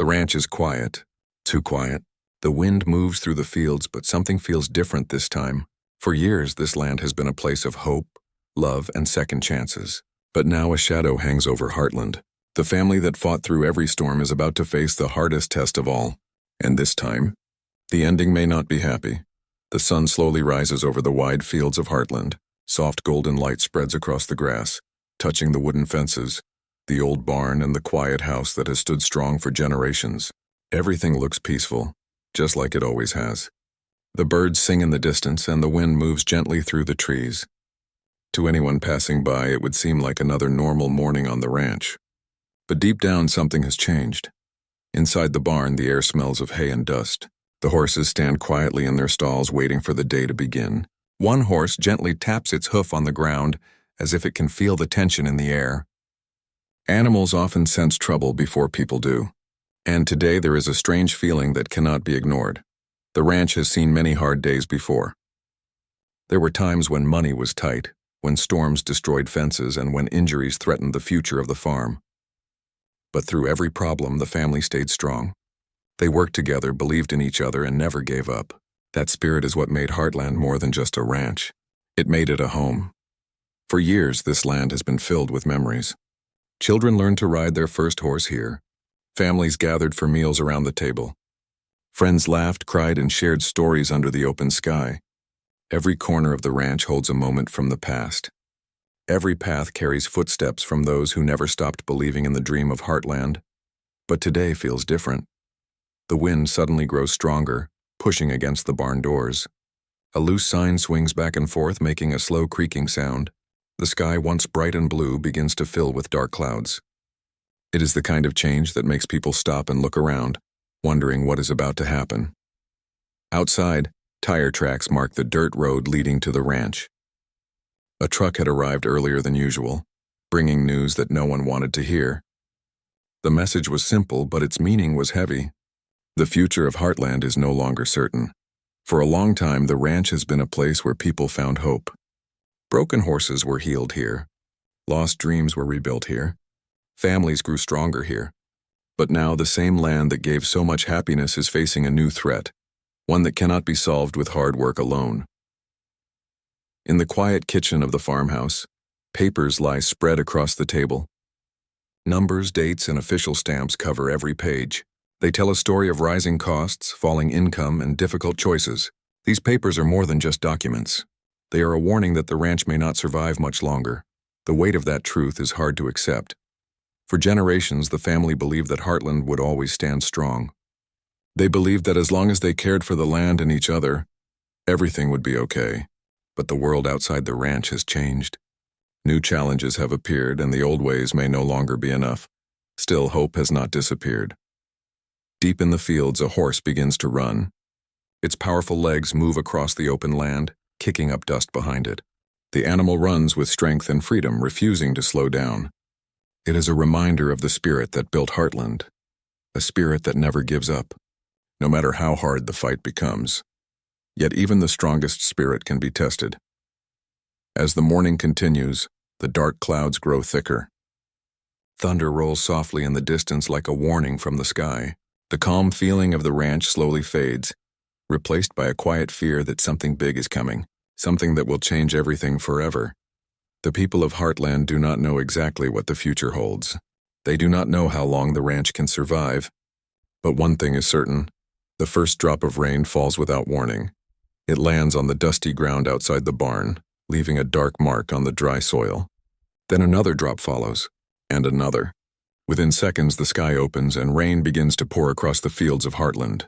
The ranch is quiet. Too quiet. The wind moves through the fields, but something feels different this time. For years, this land has been a place of hope, love, and second chances. But now a shadow hangs over Heartland. The family that fought through every storm is about to face the hardest test of all. And this time, the ending may not be happy. The sun slowly rises over the wide fields of Heartland. Soft golden light spreads across the grass, touching the wooden fences, the old barn, and the quiet house that has stood strong for generations. Everything looks peaceful, just like it always has. The birds sing in the distance, and the wind moves gently through the trees. To anyone passing by, it would seem like another normal morning on the ranch. But deep down, something has changed. Inside the barn, the air smells of hay and dust. The horses stand quietly in their stalls, waiting for the day to begin. One horse gently taps its hoof on the ground, as if it can feel the tension in the air. Animals often sense trouble before people do. And today there is a strange feeling that cannot be ignored. The ranch has seen many hard days before. There were times when money was tight, when storms destroyed fences, and when injuries threatened the future of the farm. But through every problem, the family stayed strong. They worked together, believed in each other, and never gave up. That spirit is what made Heartland more than just a ranch. It made it a home. For years, this land has been filled with memories. Children learned to ride their first horse here. Families gathered for meals around the table. Friends laughed, cried, and shared stories under the open sky. Every corner of the ranch holds a moment from the past. Every path carries footsteps from those who never stopped believing in the dream of Heartland. But today feels different. The wind suddenly grows stronger, pushing against the barn doors. A loose sign swings back and forth, making a slow creaking sound. The sky, once bright and blue, begins to fill with dark clouds. It is the kind of change that makes people stop and look around, wondering what is about to happen. Outside, tire tracks mark the dirt road leading to the ranch. A truck had arrived earlier than usual, bringing news that no one wanted to hear. The message was simple, but its meaning was heavy. The future of Heartland is no longer certain. For a long time, the ranch has been a place where people found hope. Broken horses were healed here. Lost dreams were rebuilt here. Families grew stronger here. But now the same land that gave so much happiness is facing a new threat, one that cannot be solved with hard work alone. In the quiet kitchen of the farmhouse, papers lie spread across the table. Numbers, dates, and official stamps cover every page. They tell a story of rising costs, falling income, and difficult choices. These papers are more than just documents. They are a warning that the ranch may not survive much longer. The weight of that truth is hard to accept. For generations, the family believed that Heartland would always stand strong. They believed that as long as they cared for the land and each other, everything would be okay. But the world outside the ranch has changed. New challenges have appeared, and the old ways may no longer be enough. Still, hope has not disappeared. Deep in the fields, a horse begins to run. Its powerful legs move across the open land, kicking up dust behind it. The animal runs with strength and freedom, refusing to slow down. It is a reminder of the spirit that built Heartland, a spirit that never gives up, no matter how hard the fight becomes. Yet even the strongest spirit can be tested. As the morning continues, the dark clouds grow thicker. Thunder rolls softly in the distance like a warning from the sky. The calm feeling of the ranch slowly fades, replaced by a quiet fear that something big is coming, something that will change everything forever. The people of Heartland do not know exactly what the future holds. They do not know how long the ranch can survive. But one thing is certain: the first drop of rain falls without warning. It lands on the dusty ground outside the barn, leaving a dark mark on the dry soil. Then another drop follows, and another. Within seconds, the sky opens and rain begins to pour across the fields of Heartland.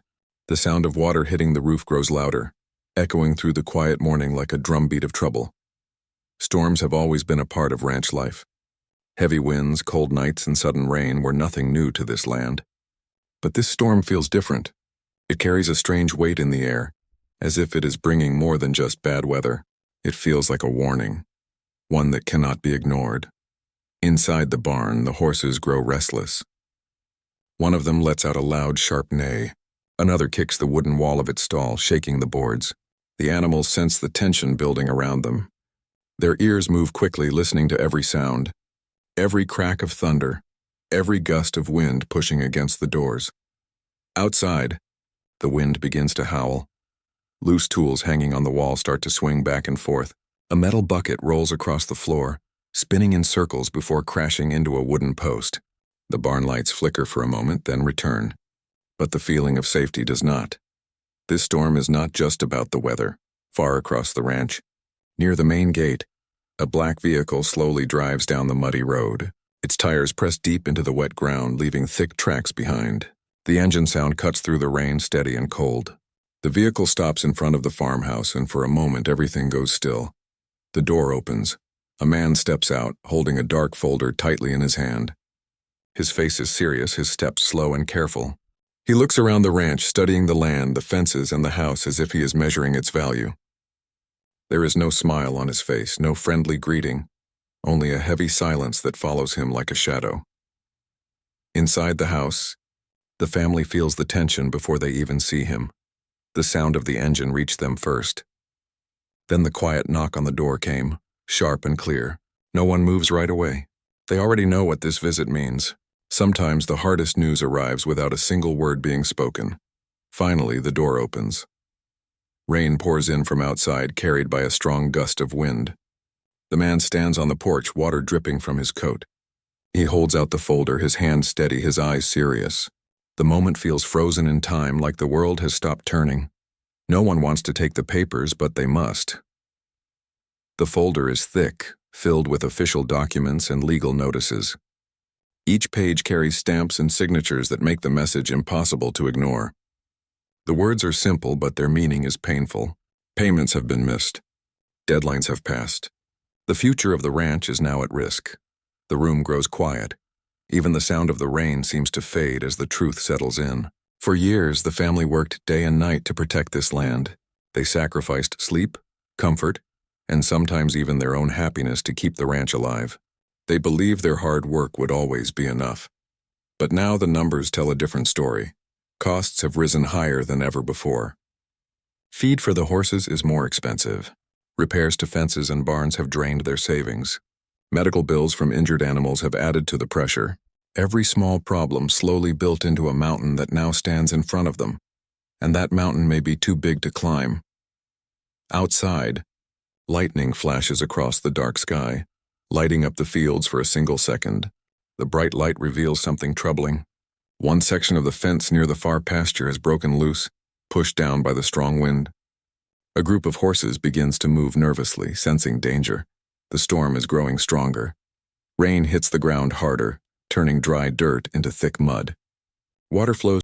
The sound of water hitting the roof grows louder, echoing through the quiet morning like a drumbeat of trouble. Storms have always been a part of ranch life. Heavy winds, cold nights, and sudden rain were nothing new to this land. But this storm feels different. It carries a strange weight in the air, as if it is bringing more than just bad weather. It feels like a warning, one that cannot be ignored. Inside the barn, the horses grow restless. One of them lets out a loud, sharp neigh. Another kicks the wooden wall of its stall, shaking the boards. The animals sense the tension building around them. Their ears move quickly, listening to every sound, every crack of thunder, every gust of wind pushing against the doors. Outside, the wind begins to howl. Loose tools hanging on the wall start to swing back and forth. A metal bucket rolls across the floor, spinning in circles before crashing into a wooden post. The barn lights flicker for a moment, then return. But the feeling of safety does not. This storm is not just about the weather. Far across the ranch, near the main gate, a black vehicle slowly drives down the muddy road. Its tires press deep into the wet ground, leaving thick tracks behind. The engine sound cuts through the rain, steady and cold. The vehicle stops in front of the farmhouse, and for a moment everything goes still. The door opens. A man steps out, holding a dark folder tightly in his hand. His face is serious, his steps slow and careful. He looks around the ranch, studying the land, the fences, and the house as if he is measuring its value. There is no smile on his face, no friendly greeting, only a heavy silence that follows him like a shadow. Inside the house, the family feels the tension before they even see him. The sound of the engine reached them first. Then the quiet knock on the door came, sharp and clear. No one moves right away. They already know what this visit means. Sometimes the hardest news arrives without a single word being spoken. Finally, the door opens. Rain pours in from outside, carried by a strong gust of wind. The man stands on the porch, water dripping from his coat. He holds out the folder, his hand steady, his eyes serious. The moment feels frozen in time, like the world has stopped turning. No one wants to take the papers, but they must. The folder is thick, filled with official documents and legal notices. Each page carries stamps and signatures that make the message impossible to ignore. The words are simple, but their meaning is painful. Payments have been missed. Deadlines have passed. The future of the ranch is now at risk. The room grows quiet. Even the sound of the rain seems to fade as the truth settles in. For years, the family worked day and night to protect this land. They sacrificed sleep, comfort, and sometimes even their own happiness to keep the ranch alive. They believed their hard work would always be enough. But now the numbers tell a different story. Costs have risen higher than ever before. Feed for the horses is more expensive. Repairs to fences and barns have drained their savings. Medical bills from injured animals have added to the pressure. Every small problem slowly built into a mountain that now stands in front of them, and that mountain may be too big to climb. Outside, lightning flashes across the dark sky, lighting up the fields for a single second. The bright light reveals something troubling. One section of the fence near the far pasture has broken loose, pushed down by the strong wind. A group of horses begins to move nervously, sensing danger. The storm is growing stronger. Rain hits the ground harder, turning dry dirt into thick mud. Water flows